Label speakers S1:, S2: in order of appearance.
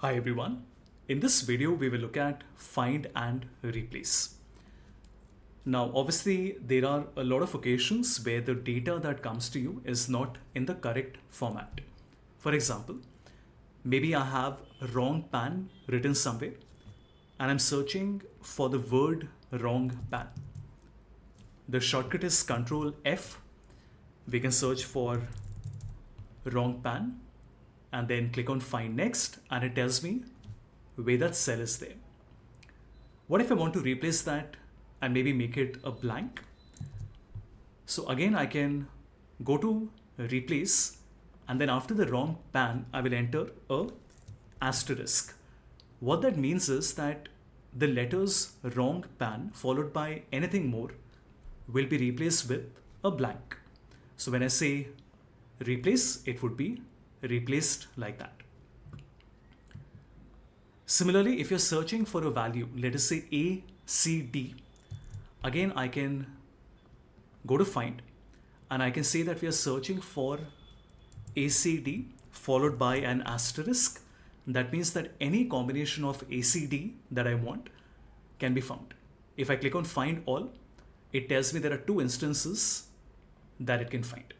S1: Hi everyone. In this video, we will look at find and replace. Now, obviously, there are a lot of occasions where the data that comes to you is not in the correct format. For example, maybe I have wrong pan written somewhere and I'm searching for the word wrong pan. The shortcut is Control F. We can search for wrong pan and then click on find next, and it tells me where that cell is there. What if I want to replace that and maybe make it a blank? So again, I can go to replace, and then after the wrong pan, I will enter a asterisk. What that means is that the letters wrong pan followed by anything more will be replaced with a blank. So when I say replace, it would be replaced like that. Similarly, if you're searching for a value, let us say A, C, D, again I can go to find and I can say that we are searching for ACD followed by an asterisk. That means that any combination of ACD that I want can be found. If I click on find all, it tells me there are two instances that it can find.